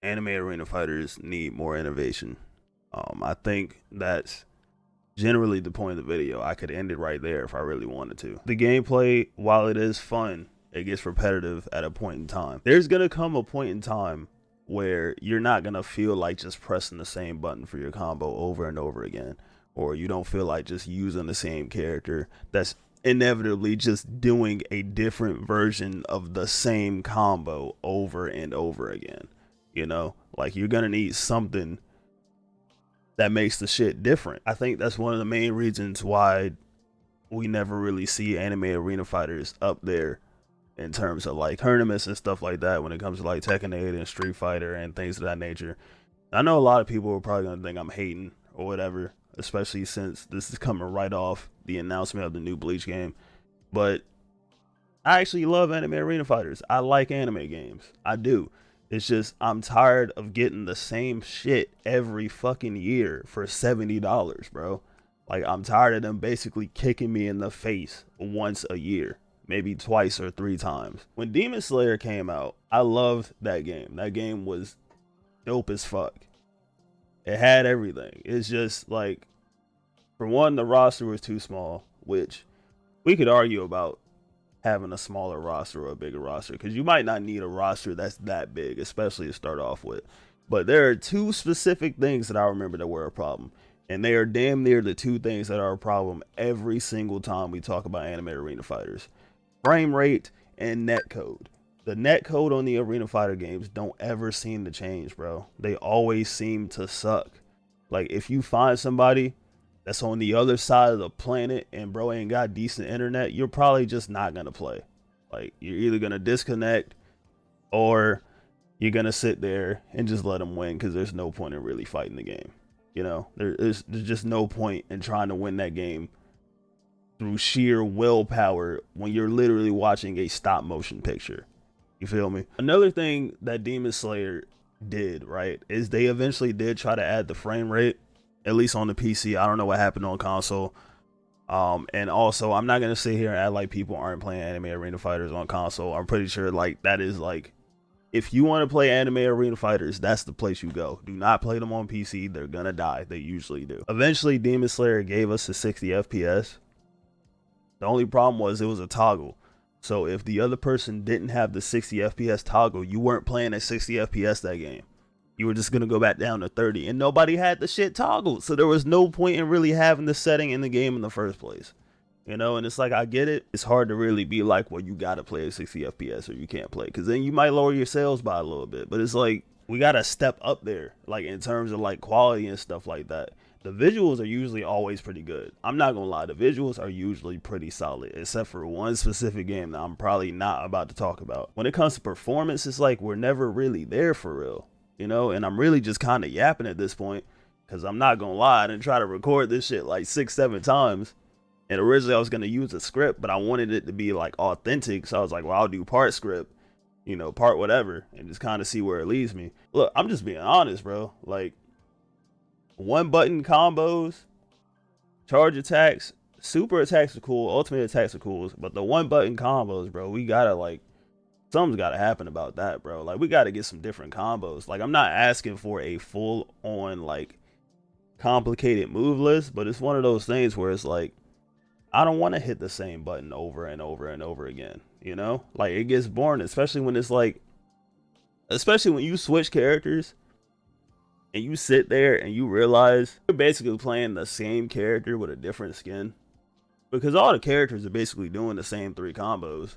anime arena fighters need more innovation. I think that's generally the point of the video. I could end it right there if I really wanted to. The gameplay, while it is fun, it gets repetitive at a point in time. There's gonna come a point in time where you're not gonna feel like just pressing the same button for your combo over and over again, or you don't feel like just using the same character that's inevitably just doing a different version of the same combo over and over again. You know, like you're gonna need something that makes the shit different. I think that's one of the main reasons why we never really see anime arena fighters up there in terms of like tournaments and stuff like that when it comes to like Tekken 8 and Street Fighter and things of that nature. I know a lot of people are probably gonna think I'm hating or whatever, especially since this is coming right off the announcement of the new Bleach game. But I actually love anime arena fighters. I like anime games. I do. It's just I'm tired of getting the same shit every fucking year for $70, bro. Like I'm tired of them basically kicking me in the face once a year, maybe twice or three times. When Demon Slayer came out, I loved that game. That game was dope as fuck. It had everything. It's just like, for one, the roster was too small, which we could argue about having a smaller roster or a bigger roster, because you might not need a roster that's that big, especially to start off with. But there are two specific things that I remember that were a problem, and they are damn near the two things that are a problem every single time we talk about anime arena fighters: frame rate and netcode. The netcode on the arena fighter games don't ever seem to change, bro. They always seem to suck. Like if you find somebody that's on the other side of the planet and bro ain't got decent internet, you're probably just not gonna play. Like you're either gonna disconnect or you're gonna sit there and just let them win, because there's no point in really fighting the game. You know, there's just no point in trying to win that game through sheer willpower when you're literally watching a stop motion picture. You feel me? Another thing that Demon Slayer did, right, is they eventually did try to add the frame rate, at least on the PC. I don't know what happened on console. And also, I'm not gonna sit here and act like people aren't playing anime arena fighters on console. I'm pretty sure like that is like, if you want to play anime arena fighters, that's the place you go. Do not play them on PC. They're gonna die. They usually do. Eventually, Demon Slayer gave us a 60 FPS. The only problem was it was a toggle. So if the other person didn't have the 60 FPS toggle, you weren't playing at 60 FPS that game. You were just going to go back down to 30, and nobody had the shit toggled. So there was no point in really having the setting in the game in the first place. You know, and it's like, I get it. It's hard to really be like, well, you got to play at 60 FPS or you can't play, because then you might lower your sales by a little bit. But it's like, we got to step up there, like in terms of like quality and stuff like that. The visuals are usually always pretty good. I'm not gonna lie, the visuals are usually pretty solid, except for one specific game that I'm probably not about to talk about. When it comes to performance, it's like we're never really there for real, you know? And I'm really just kind of yapping at this point, because I'm not gonna lie, I didn't try to record this shit like 6-7 times. And originally I was gonna use a script, but I wanted it to be like authentic, so I was like, well, I'll do part script, you know, part whatever, and just kind of see where it leads me. Look, I'm just being honest, bro. Like, one button combos, charge attacks, super attacks are cool, ultimate attacks are cool, but the one button combos, bro, we gotta like, something's gotta happen about that, bro. Like we gotta get some different combos. Like I'm not asking for a full on like complicated move list, but it's one of those things where it's like, I don't want to hit the same button over and over and over again, you know? Like it gets boring, especially when it's like, especially when you switch characters and you sit there and you realize you're basically playing the same character with a different skin, because all the characters are basically doing the same three combos.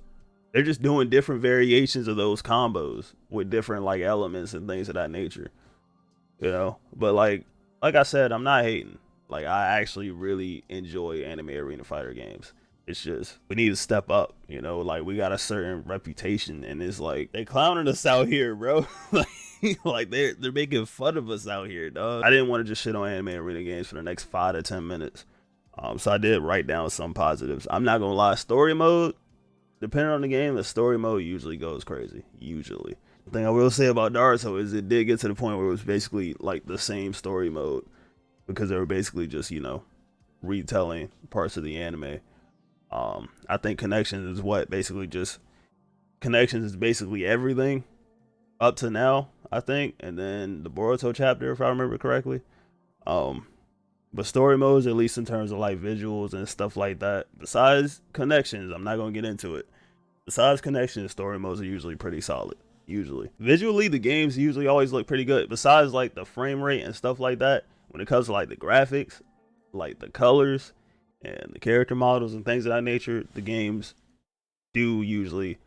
They're just doing different variations of those combos with different like elements and things of that nature, you know? But like I said, I'm not hating. Like I actually really enjoy anime arena fighter games. It's just we need to step up, you know? Like we got a certain reputation, and it's like they clowning us out here, bro. Like they're making fun of us out here, dog. I didn't want to just shit on anime arena games for the next 5 to 10 minutes. So I did write down some positives. I'm not gonna lie, story mode, depending on the game, the story mode usually goes crazy. Usually. The thing I will say about Naruto is it did get to the point where it was basically like the same story mode, because they were basically just, you know, retelling parts of the anime. I think Connections is basically everything up to now. I think, and then the Boruto chapter, if I remember correctly. Um, but story modes, at least in terms of like visuals and stuff like that, besides connections, I'm not gonna get into it. Besides connections, story modes are usually pretty solid. Usually, visually, the games usually always look pretty good. Besides like the frame rate and stuff like that, when it comes to like the graphics, like the colors and the character models and things of that nature, the games do usually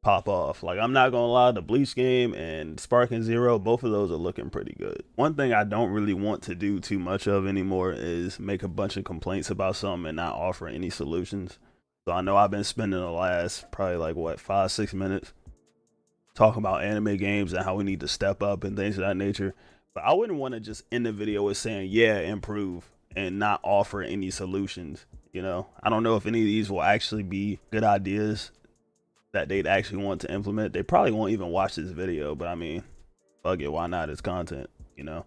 pop off. Like, I'm not gonna lie, the Bleach game and Sparking Zero, both of those are looking pretty good. One thing I don't really want to do too much of anymore is make a bunch of complaints about something and not offer any solutions. So I know I've been spending the last probably like what 5-6 minutes talking about anime games and how we need to step up and things of that nature. But I wouldn't want to just end the video with saying, yeah, improve, and not offer any solutions. You know, I don't know if any of these will actually be good ideas that they'd actually want to implement. They probably won't even watch this video, but I mean, fuck it, why not? It's content, you know?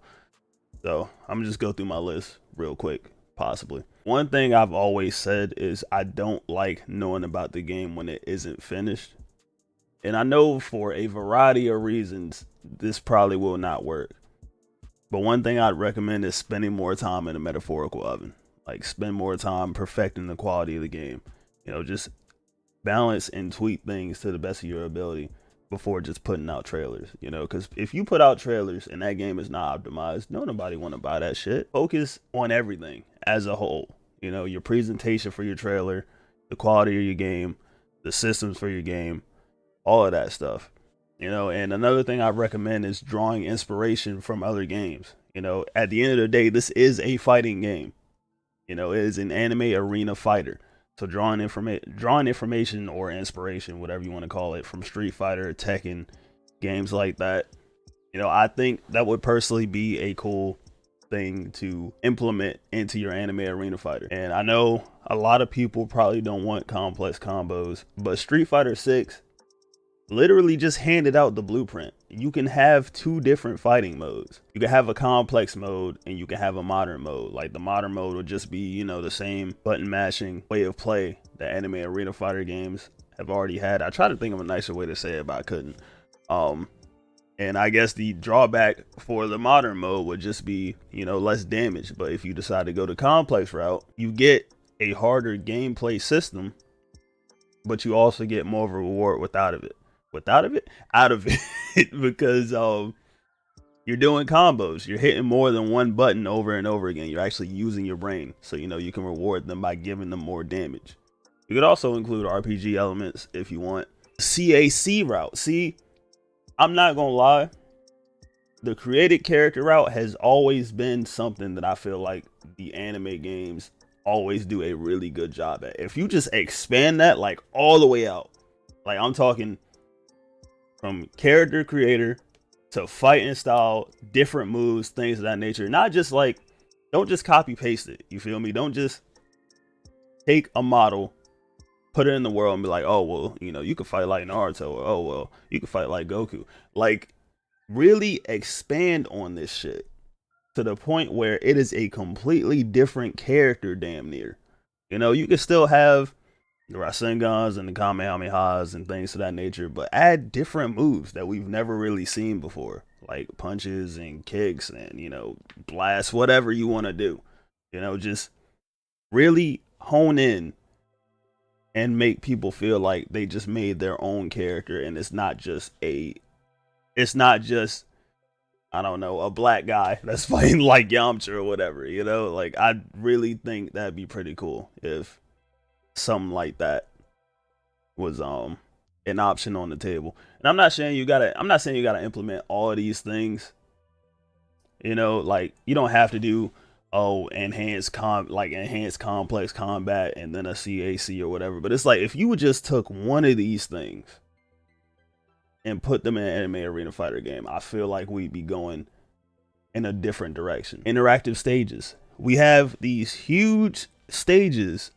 So I'm gonna just go through my list real quick, possibly. One thing I've always said is I don't like knowing about the game when it isn't finished. And I know for a variety of reasons, this probably will not work. But one thing I'd recommend is spending more time in a metaphorical oven. Like, spend more time perfecting the quality of the game. You know, just balance and tweak things to the best of your ability before just putting out trailers, you know, because if you put out trailers and that game is not optimized, nobody want to buy that shit. Focus on everything as a whole, you know, your presentation for your trailer, the quality of your game, the systems for your game, all of that stuff, you know. And another thing I recommend is drawing inspiration from other games. You know, at the end of the day, this is a fighting game. You know, it is an anime arena fighter. So drawing information or inspiration, whatever you want to call it, from Street Fighter, Tekken, games like that, you know, I think that would personally be a cool thing to implement into your anime arena fighter. And I know a lot of people probably don't want complex combos, but Street Fighter 6 literally just handed out the blueprint. You can have two different fighting modes. You can have a complex mode and you can have a modern mode. Like, the modern mode would just be, you know, the same button mashing way of play that anime arena fighter games have already had. I tried to think of a nicer way to say it, but I couldn't. And I guess the drawback for the modern mode would just be, you know, less damage. But if you decide to go the complex route, you get a harder gameplay system, but you also get more of a reward out of it because you're doing combos. You're hitting more than one button over and over again. You're actually using your brain, so you know you can reward them by giving them more damage. You could also include RPG elements if you want. CAC route. See, I'm not gonna lie, the created character route has always been something that I feel like the anime games always do a really good job at. If you just expand that like all the way out, like I'm talking from character creator to fighting style, different moves, things of that nature. Not just like, don't just copy paste it. You feel me? Don't just take a model, put it in the world and be like, oh, well, you know, you could fight like Naruto, or oh, well, you could fight like Goku. Like, really expand on this shit to the point where it is a completely different character damn near. You know, you can still have the Rasengans and the Kamehamehas and things of that nature, but add different moves that we've never really seen before, like punches and kicks and, you know, blasts, whatever you want to do. You know, just really hone in and make people feel like they just made their own character, and it's not just I don't know, a black guy that's fighting like Yamcha or whatever, you know. Like, I really think that'd be pretty cool if something like that was an option on the table. And I'm not saying you gotta implement all of these things, you know. Like, you don't have to do enhanced complex combat and then a CAC or whatever, but it's like, if you just took one of these things and put them in an anime arena fighter game, I feel like we'd be going in a different direction. Interactive stages. We have these huge stages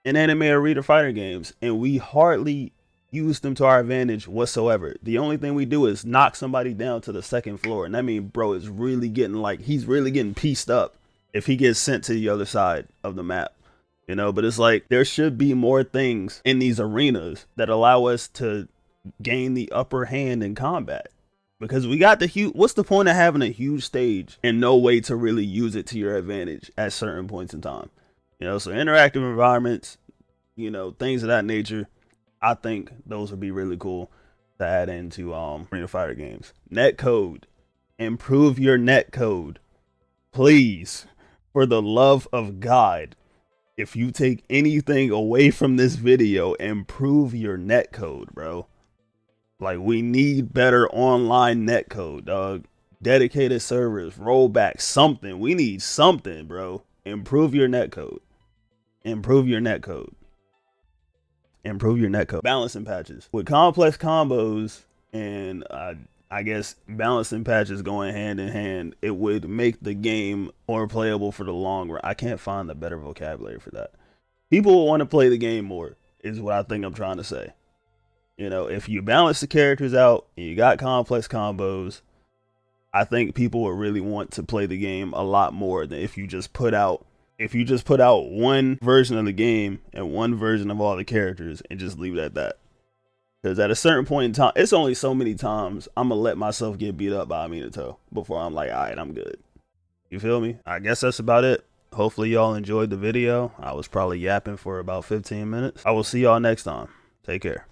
in anime arena fighter games, and we hardly use them to our advantage whatsoever. The only thing we do is knock somebody down to the second floor, and that means bro is really getting he's really getting pieced up if he gets sent to the other side of the map, you know. But it's like, there should be more things in these arenas that allow us to gain the upper hand in combat. Because we got the huge, what's the point of having a huge stage and no way to really use it to your advantage at certain points in time? You know, so interactive environments, you know, things of that nature, I think those would be really cool to add into Ring of Fire games. Net code. Improve your net code. Please, for the love of God, if you take anything away from this video, improve your net code, bro. Like, we need better online net code, dog. Dedicated servers, rollback, something. We need something, bro. Improve your net code. Improve your net code. Improve your net code. Balancing patches. With complex combos and I guess balancing patches going hand in hand, it would make the game more playable for the long run. I can't find a better vocabulary for that. People will want to play the game more, is what I think I'm trying to say. You know, if you balance the characters out and you got complex combos, I think people will really want to play the game a lot more than if you just put out one version of the game and one version of all the characters and just leave it at that. Because at a certain point in time, it's only so many times I'm going to let myself get beat up by Minato before I'm like, all right, I'm good. You feel me? I guess that's about it. Hopefully y'all enjoyed the video. I was probably yapping for about 15 minutes. I will see y'all next time. Take care.